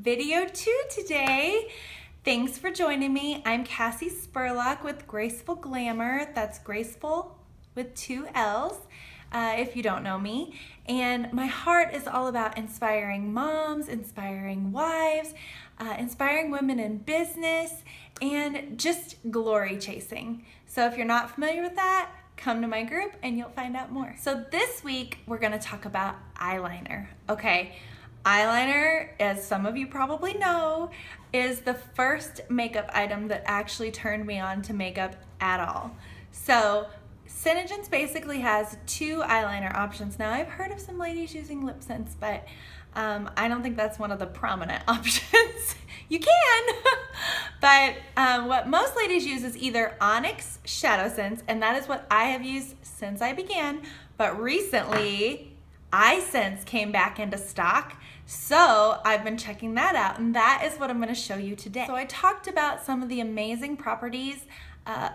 video 2 today. Thanks for joining me. I'm Cassie Spurlock with Graceful Glamour. That's graceful with 2 L's, if you don't know me. And my heart is all about inspiring moms, inspiring wives, inspiring women in business, and just glory chasing. So if you're not familiar with that, come to my group and you'll find out more. So this week we're gonna talk about eyeliner. Okay, eyeliner, as some of you probably know, is the first makeup item that actually turned me on to makeup at all. So Synergens basically has 2 eyeliner options. Now I've heard of some ladies using EyeSense, but I don't think that's one of the prominent options. You can, but what most ladies use is either Onyx Shadow Sense, and that is what I have used since I began, but recently EyeSense came back into stock, so I've been checking that out, and that is what I'm going to show you today. So I talked about some of the amazing properties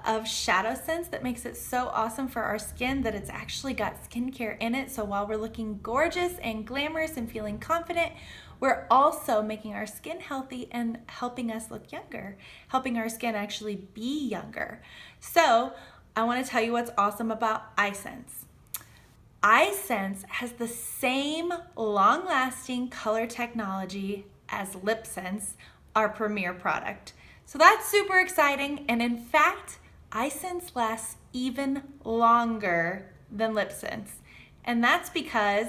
of Shadow Sense that makes it so awesome for our skin that it's actually got skincare in it. So while we're looking gorgeous and glamorous and feeling confident, we're also making our skin healthy and helping us look younger, helping our skin actually be younger. So I want to tell you what's awesome about EyeSense. EyeSense has the same long-lasting color technology as LipSense, our premier product. So that's super exciting, and in fact, EyeSense lasts even longer than LipSense. And that's because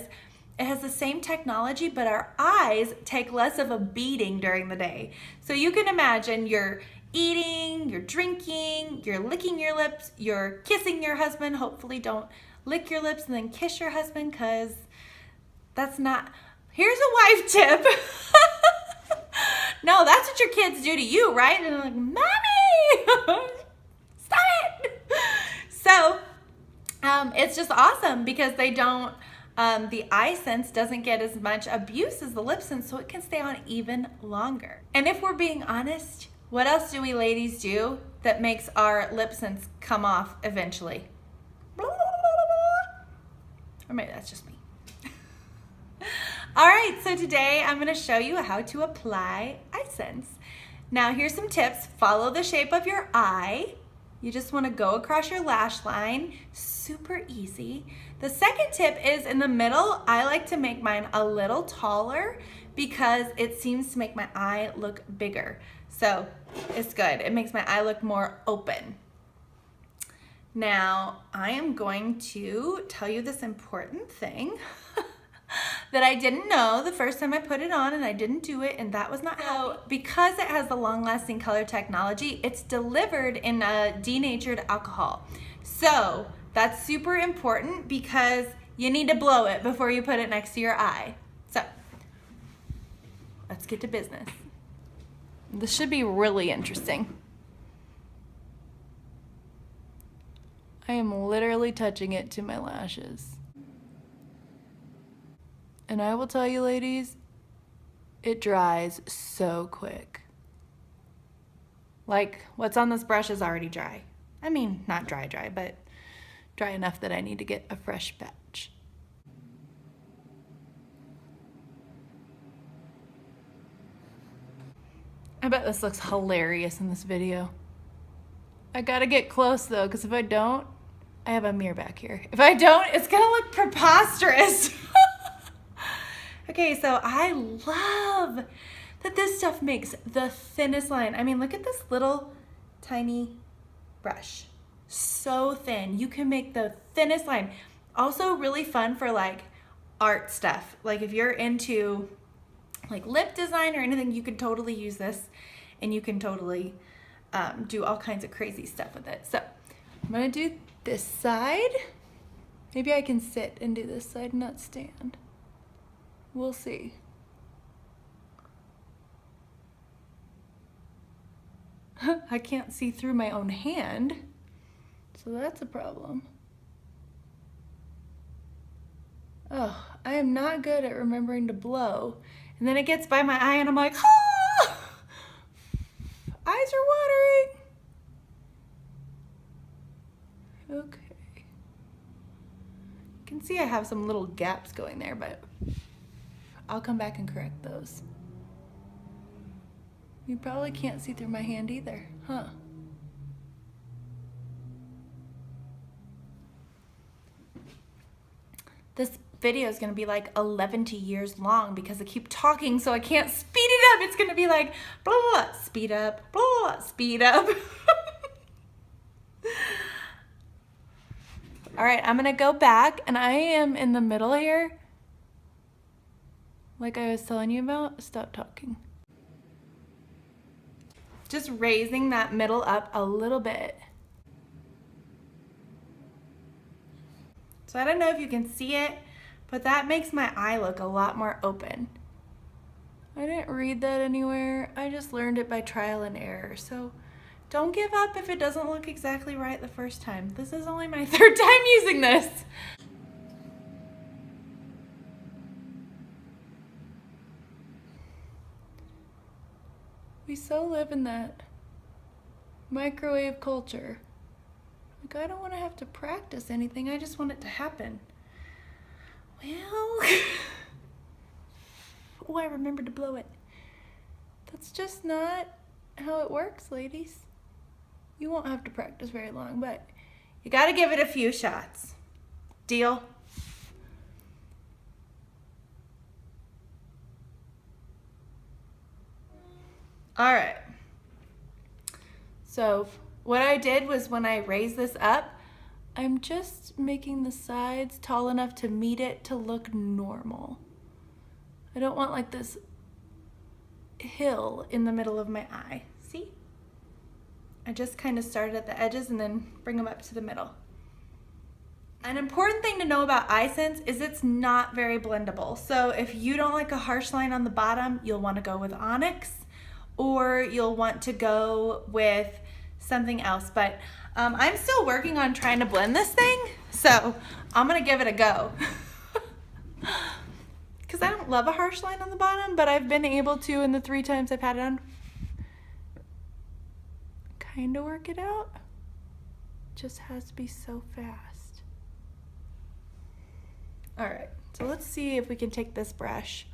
it has the same technology, but our eyes take less of a beating during the day. So you can imagine you're eating, you're drinking, you're licking your lips, you're kissing your husband. Hopefully don't lick your lips and then kiss your husband, because that's not, here's a wife tip. No, that's what your kids do to you, right? And they're like, Mommy, stop it. So it's just awesome because they don't, the EyeSense doesn't get as much abuse as the LipSense, so it can stay on even longer. And if we're being honest, what else do we ladies do that makes our LipSense come off eventually? Or maybe that's just me. All right, so today I'm gonna show you how to apply EyeSense. Now here's some tips. Follow the shape of your eye. You just wanna go across your lash line, super easy. The second tip is in the middle. I like to make mine a little taller because it seems to make my eye look bigger. So it's good, it makes my eye look more open. Now I am going to tell you this important thing that I didn't know the first time I put it on, and I didn't do it, and that was not how. Because it has the long-lasting color technology, it's delivered in a denatured alcohol. So that's super important because you need to blow it before you put it next to your eye. So let's get to business. This should be really interesting. I am literally touching it to my lashes. And I will tell you, ladies, it dries so quick. Like, what's on this brush is already dry. I mean, not dry, but dry enough that I need to get a fresh batch. I bet this looks hilarious in this video. I gotta get close though, because if I don't, I have a mirror back here. If I don't, it's gonna look preposterous. Okay, so I love that this stuff makes the thinnest line. I mean, look at this little tiny brush. So thin. You can make the thinnest line. Also really fun for like art stuff. Like if you're into like lip design or anything, you can totally use this, and you can totally do all kinds of crazy stuff with it. So I'm gonna do this side. Maybe I can sit and do this side, not stand. We'll see. I can't see through my own hand, so that's a problem. Oh, I am not good at remembering to blow. And then it gets by my eye and I'm like, ah! Eyes are watering. Okay. You can see I have some little gaps going there, but I'll come back and correct those. You probably can't see through my hand either, huh? This video is gonna be like 11 years long because I keep talking so I can't speed it up. It's gonna be like blah, blah, blah, speed up, blah, blah, blah, speed up. All right, I'm gonna go back and I am in the middle here. Like I was telling you about, stop talking. Just raising that middle up a little bit. So I don't know if you can see it, but that makes my eye look a lot more open. I didn't read that anywhere. I just learned it by trial and error. So don't give up if it doesn't look exactly right the first time. This is only my 3rd time using this. We so live in that microwave culture. Like, I don't want to have to practice anything. I just want it to happen. Well, oh, I remembered to blow it. That's just not how it works, ladies. You won't have to practice very long, but you got to give it a few shots. Deal? All right. So what I did was when I raised this up, I'm just making the sides tall enough to meet it to look normal. I don't want like this hill in the middle of my eye. See? I just kind of started at the edges and then bring them up to the middle. An important thing to know about EyeSense is it's not very blendable. So if you don't like a harsh line on the bottom, you'll want to go with Onyx, or you'll want to go with something else. But I'm still working on trying to blend this thing, so I'm gonna give it a go. Because I don't love a harsh line on the bottom, but I've been able to, in the 3 times I've had it on, kind of work it out. Just has to be so fast. All right, so let's see if we can take this brush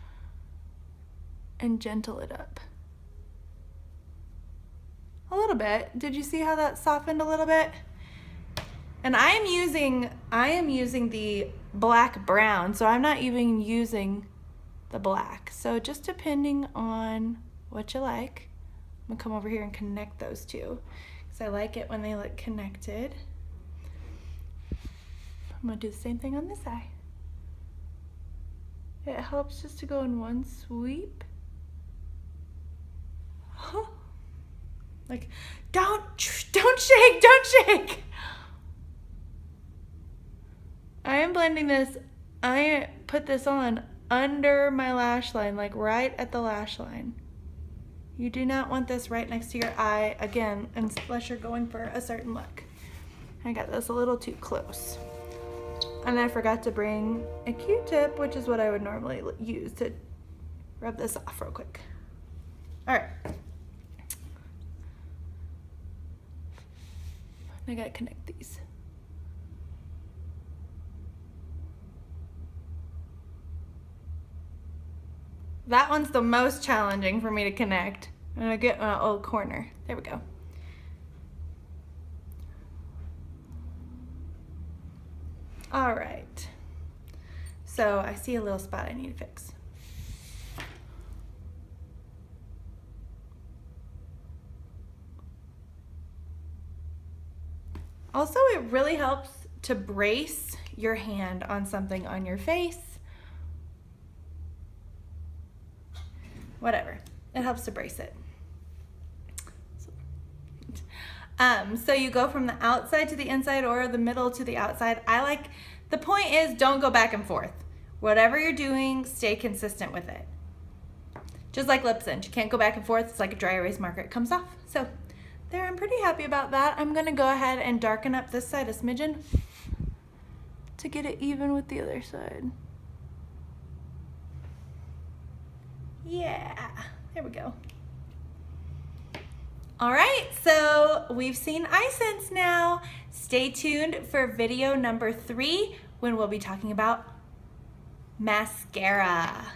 and gentle it up. A little bit. Did you see how that softened a little bit? And I am using the black brown, so I'm not even using the black. So just depending on what you like, I'm gonna come over here and connect those two, because I like it when they look connected. I'm gonna do the same thing on this eye. It helps just to go in one sweep. Like, don't shake, don't shake. I am blending this, I put this on under my lash line, like right at the lash line. You do not want this right next to your eye, again, unless you're going for a certain look. I got this a little too close. And I forgot to bring a Q-tip, which is what I would normally use to rub this off real quick. All right. I gotta connect these. That one's the most challenging for me to connect. I'm gonna get my old corner. There we go. All right. So I see a little spot I need to fix. Also, it really helps to brace your hand on something on your face. Whatever, it helps to brace it. So you go from the outside to the inside or the middle to the outside. The point is, don't go back and forth. Whatever you're doing, stay consistent with it. Just like lip cinch, you can't go back and forth. It's like a dry erase marker, it comes off. So there, I'm pretty happy about that. I'm gonna go ahead and darken up this side a smidgen to get it even with the other side. Yeah, there we go. All right, so we've seen EyeSense now. Stay tuned for video number 3 when we'll be talking about mascara.